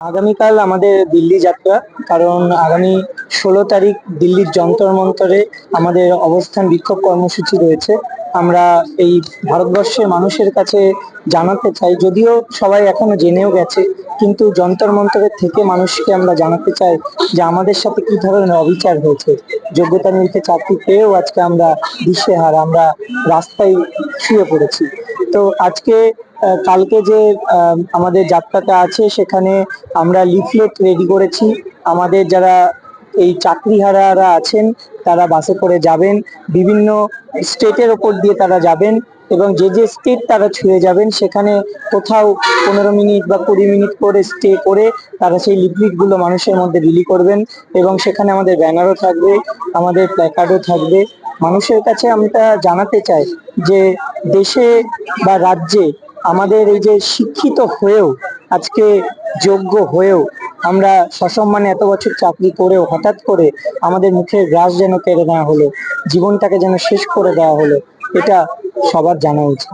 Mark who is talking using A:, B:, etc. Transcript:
A: আগামীকাল আমাদের দিল্লি যাত্রা। কারণ আগামী 16 তারিখ দিল্লির যন্তর মন্তরে আমাদের অবস্থান বিক্ষোভ কর্মসূচি রয়েছে। আমরা এই ভারতবর্ষের মানুষের কাছে জানাতে চাই, যদিও সবাই এখনো জেনেও গেছে, কিন্তু যন্তর মন্তরের থেকে মানুষকে আমরা জানাতে চাই যে আমাদের সাথে কি ধরনের অবিচার হয়েছে। যোগ্যতা নিরিখে চাকরি পেয়েও আজকে আমরা দিশেহারা, আমরা রাস্তায় শুয়ে পড়েছি। তো আজকে কালকে যে আমাদের যাত্রাটা আছে, সেখানে আমরা লিফলেট রেডি করেছি। আমাদের যারা এই চাকরিহারারা আছেন তারা বাসে করে যাবেন, বিভিন্ন স্টেটের ওপর দিয়ে তারা যাবেন, এবং যে যে স্টেট তারা ছুঁয়ে যাবেন সেখানে কোথাও 15 মিনিট বা 20 মিনিট করে স্টে করে তারা সেই লিফলেট গুলো মানুষের মধ্যে বিলি করবেন। এবং সেখানে আমাদের ব্যানারও থাকবে, আমাদের প্ল্যাকার্ডও থাকবে। মানুষের কাছে আমরা জানাতে চাই যে দেশে বা রাজ্যে আমাদের এই যে শিক্ষিত হয়েও, আজকে যোগ্য হয়েও, আমরা সসম্মানে এত বছর চাকরি করেও হঠাৎ করে আমাদের মুখের গ্রাস যেন কেড়ে নেওয়া হলো, জীবনটাকে যেন শেষ করে দেওয়া হলো, এটা সবার জানা উচিত।